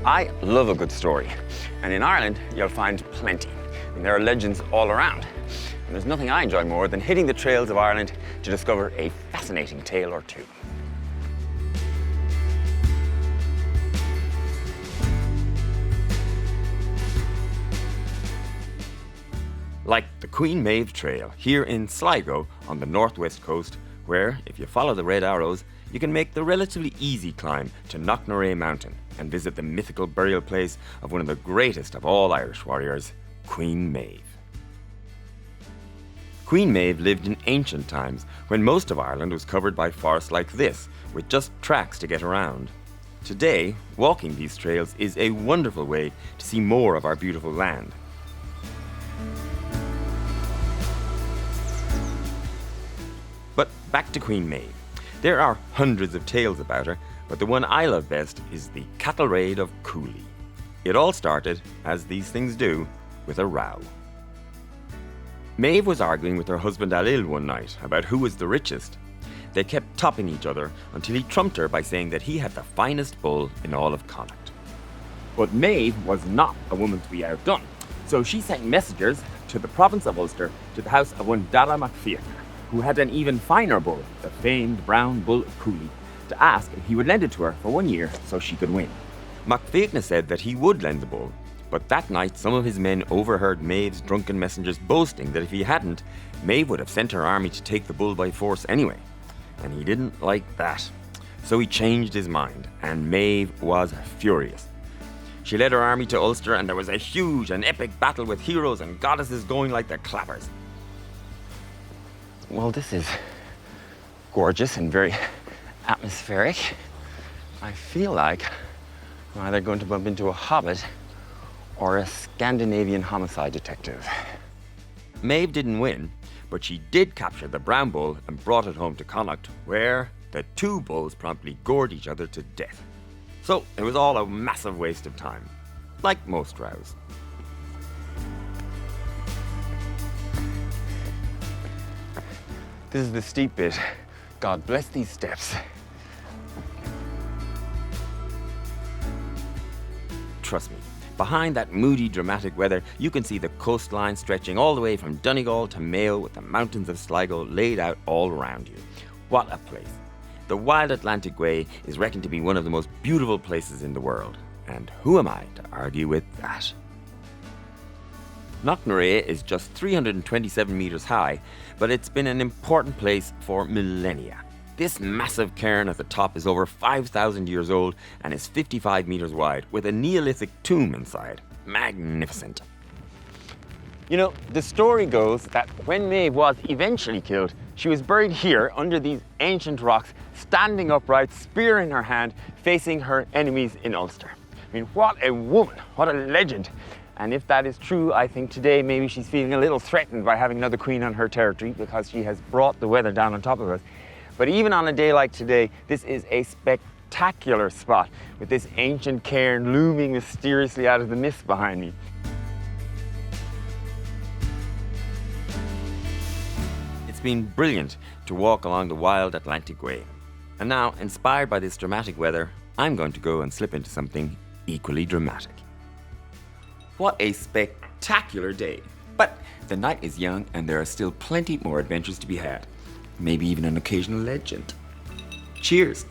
I love a good story, and in Ireland you'll find plenty. And there are legends all around. And there's nothing I enjoy more than hitting the trails of Ireland to discover a fascinating tale or two. Like the Queen Maeve Trail here in Sligo on the northwest coast, where, if you follow the red arrows, you can make the relatively easy climb to Knocknarea Mountain and visit the mythical burial place of one of the greatest of all Irish warriors, Queen Maeve. Queen Maeve lived in ancient times when most of Ireland was covered by forests like this, with just tracks to get around. Today, walking these trails is a wonderful way to see more of our beautiful land. But back to Queen Maeve. There are hundreds of tales about her, but the one I love best is the cattle raid of Cooley. It all started, as these things do, with a row. Maeve was arguing with her husband Alil one night about who was the richest. They kept topping each other until he trumped her by saying that he had the finest bull in all of Connacht. But Maeve was not a woman to be outdone, so she sent messengers to the province of Ulster to the house of one Dara MacFiach, who had an even finer bull, the famed brown bull of Cooley, to ask if he would lend it to her for 1 year so she could win. MacFiach said that he would lend the bull, but that night some of his men overheard Maeve's drunken messengers boasting that if he hadn't, Maeve would have sent her army to take the bull by force anyway. And he didn't like that. So he changed his mind, and Maeve was furious. She led her army to Ulster, and there was a huge and epic battle with heroes and goddesses going like the clappers. Well, this is gorgeous and very atmospheric. I feel like I'm either going to bump into a hobbit or a Scandinavian homicide detective. Maeve didn't win, but she did capture the brown bull and brought it home to Connacht, where the two bulls promptly gored each other to death. So it was all a massive waste of time, like most rows. This is the steep bit. God bless these steps. Trust me, behind that moody, dramatic weather, you can see the coastline stretching all the way from Donegal to Mayo with the mountains of Sligo laid out all around you. What a place. The wild Atlantic Way is reckoned to be one of the most beautiful places in the world. And who am I to argue with that? Knocknarea is just 327 metres high, but it's been an important place for millennia. This massive cairn at the top is over 5,000 years old and is 55 metres wide, with a Neolithic tomb inside. Magnificent. You know, the story goes that when Maeve was eventually killed, she was buried here under these ancient rocks, standing upright, spear in her hand, facing her enemies in Ulster. I mean, what a woman, what a legend. And if that is true, I think today maybe she's feeling a little threatened by having another queen on her territory because she has brought the weather down on top of us. But even on a day like today, this is a spectacular spot with this ancient cairn looming mysteriously out of the mist behind me. It's been brilliant to walk along the wild Atlantic Way. And now, inspired by this dramatic weather, I'm going to go and slip into something equally dramatic. What a spectacular day. But the night is young and there are still plenty more adventures to be had. Maybe even an occasional legend. Cheers!